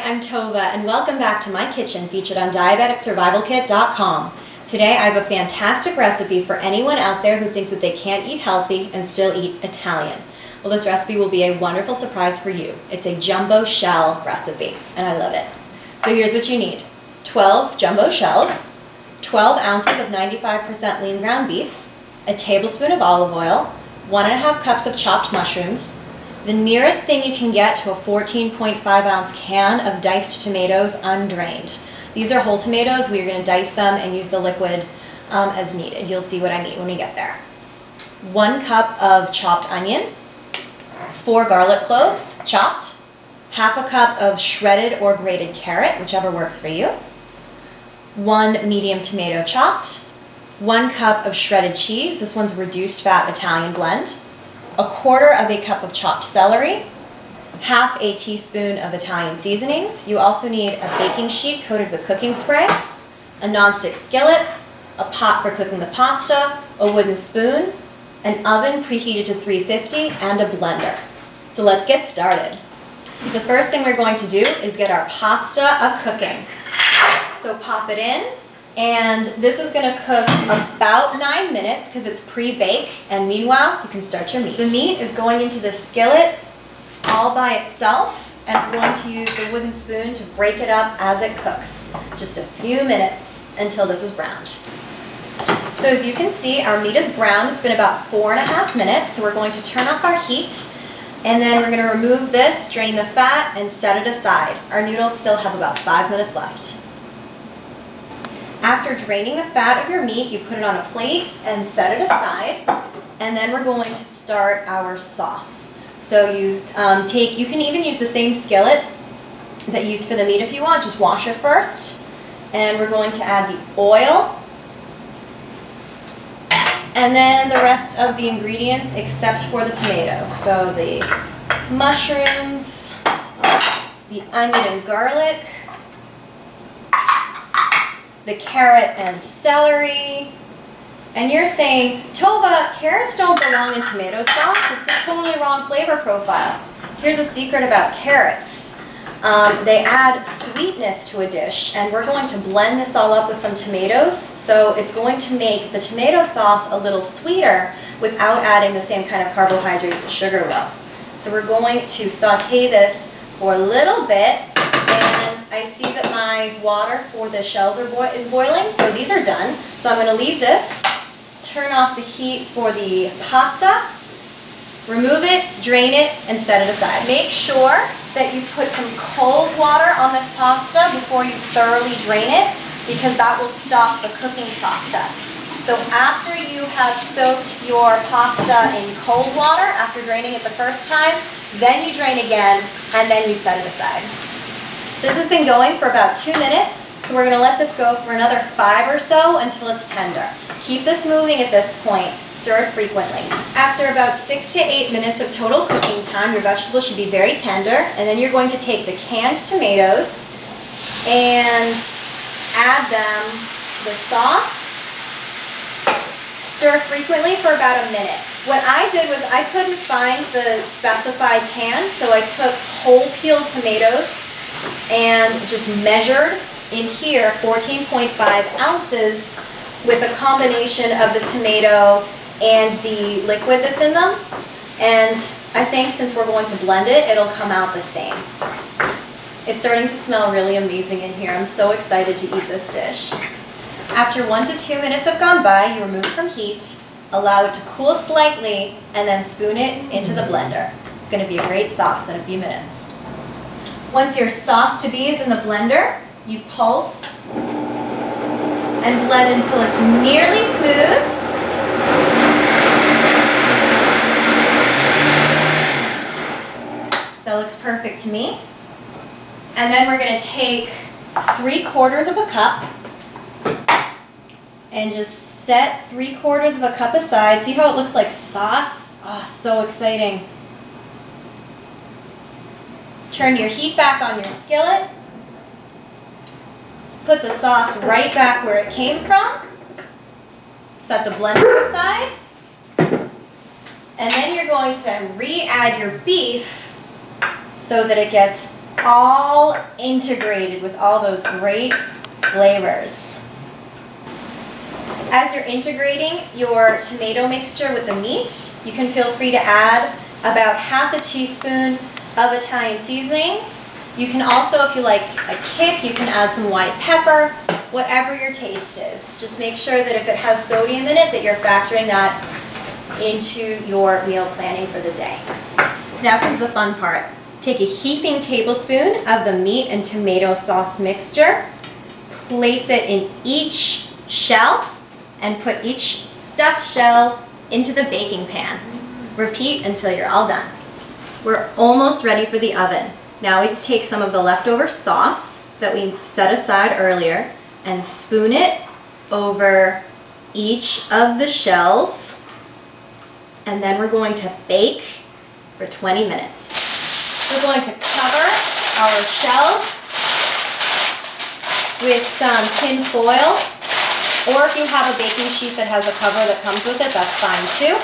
I'm Tova, and welcome back to my kitchen featured on diabeticssurvivalkit.com. Today I have a fantastic recipe for anyone out there who thinks that they can't eat healthy and still eat Italian. Well, this recipe will be a wonderful surprise for you. It's a jumbo shell recipe, and I love it. So here's what you need. 12 jumbo shells, 12 ounces of 95% lean ground beef, a tablespoon of olive oil, 1.5 cups of chopped mushrooms, the nearest thing you can get to a 14.5 ounce can of diced tomatoes undrained. These are whole tomatoes. We are going to dice them and use the liquid as needed. You'll see what I mean when we get there. 1 cup of chopped onion, 4 garlic cloves chopped, 1/2 cup of shredded or grated carrot, whichever works for you, 1 medium tomato chopped, 1 cup of shredded cheese. This one's reduced fat Italian blend. 1/4 cup of chopped celery, 1/2 teaspoon of Italian seasonings. You also need a baking sheet coated with cooking spray, a nonstick skillet, a pot for cooking the pasta, a wooden spoon, an oven preheated to 350, and a blender. So let's get started. The first thing we're going to do is get our pasta a-cooking. So pop it in. And this is going to cook about 9 minutes because it's pre-bake, and meanwhile you can start your meat. The meat is going into the skillet all by itself, and I'm going to use the wooden spoon to break it up as it cooks. Just a few minutes until this is browned. So as you can see, our meat is browned. It's been about 4.5 minutes, so we're going to turn off our heat, and then we're going to remove this, drain the fat, and set it aside. Our noodles still have about 5 minutes left. After draining the fat of your meat, you put it on a plate and set it aside, and then we're going to start our sauce. So you can even use the same skillet that you use for the meat if you want, just wash it first, and we're going to add the oil, and then the rest of the ingredients except for the tomatoes. So the mushrooms, the onion and garlic, the carrot and celery. And you're saying, Tova, carrots don't belong in tomato sauce. It's the totally wrong flavor profile. Here's a secret about carrots. They add sweetness to a dish, and we're going to blend this all up with some tomatoes, so it's going to make the tomato sauce a little sweeter without adding the same kind of carbohydrates that sugar will. So we're going to saute this for a little bit. I see that my water for the shells is boiling, so these are done. So I'm going to leave this, turn off the heat for the pasta, remove it, drain it, and set it aside. Make sure that you put some cold water on this pasta before you thoroughly drain it, because that will stop the cooking process. So after you have soaked your pasta in cold water, after draining it the first time, then you drain again, and then you set it aside. This has been going for about 2 minutes, so we're going to let this go for another 5 or so until it's tender. Keep this moving at this point. Stir it frequently. After about 6 to 8 minutes of total cooking time, your vegetables should be very tender, and then you're going to take the canned tomatoes and add them to the sauce. Stir frequently for about a minute. What I did was I couldn't find the specified can, so I took whole peeled tomatoes and just measured in here 14.5 ounces with a combination of the tomato and the liquid that's in them. And I think since we're going to blend it, it'll come out the same. It's starting to smell really amazing in here. I'm so excited to eat this dish. After 1 to 2 minutes have gone by, you remove from heat, allow it to cool slightly, and then spoon it into the blender. It's going to be a great sauce in a few minutes. Once your sauce-to-be is in the blender, you pulse and blend until it's nearly smooth. That looks perfect to me. And then we're going to take 3/4 cup and just set 3/4 cup aside. See how it looks like sauce? Oh, so exciting. Turn your heat back on your skillet. Put the sauce right back where it came from. Set the blender aside. And then you're going to re-add your beef so that it gets all integrated with all those great flavors. As you're integrating your tomato mixture with the meat, you can feel free to add about half a teaspoon of Italian seasonings. You can also, if you like a kick, you can add some white pepper, whatever your taste is. Just make sure that if it has sodium in it, that you're factoring that into your meal planning for the day. Now comes the fun part. Take a heaping tablespoon of the meat and tomato sauce mixture, place it in each shell, and put each stuffed shell into the baking pan. Repeat until you're all done. We're almost ready for the oven. Now we just take some of the leftover sauce that we set aside earlier and spoon it over each of the shells, and then we're going to bake for 20 minutes. We're going to cover our shells with some tin foil, or if you have a baking sheet that has a cover that comes with it, that's fine too.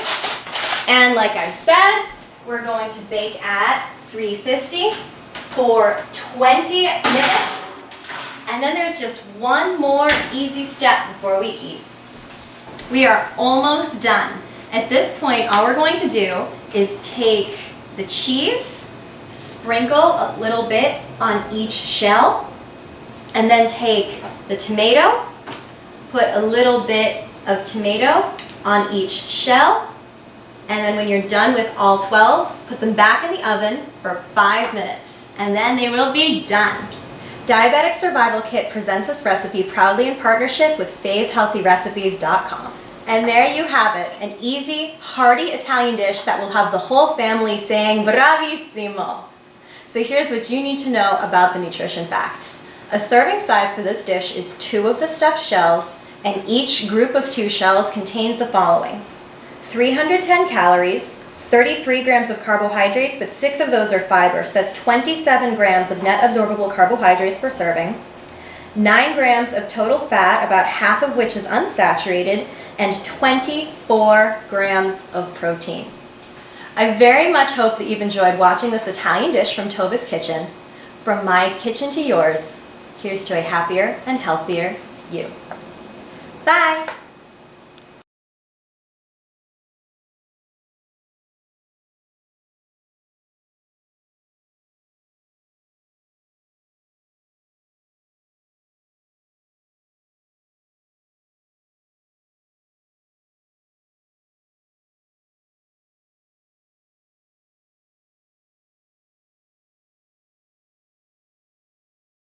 And like I said, we're going to bake at 350 for 20 minutes. And then there's just one more easy step before we eat. We are almost done. At this point, all we're going to do is take the cheese, sprinkle a little bit on each shell, and then take the tomato, put a little bit of tomato on each shell, and then when you're done with all 12, put them back in the oven for 5 minutes, and then they will be done. Diabetic Survival Kit presents this recipe proudly in partnership with favehealthyrecipes.com. And there you have it, an easy, hearty Italian dish that will have the whole family saying bravissimo. So here's what you need to know about the nutrition facts. A serving size for this dish is 2 of the stuffed shells, and each group of 2 shells contains the following: 310 calories, 33 grams of carbohydrates, but 6 of those are fiber, so that's 27 grams of net absorbable carbohydrates per serving, 9 grams of total fat, about half of which is unsaturated, and 24 grams of protein. I very much hope that you've enjoyed watching this Italian dish from Tova's kitchen. From my kitchen to yours, here's to a happier and healthier you. Bye!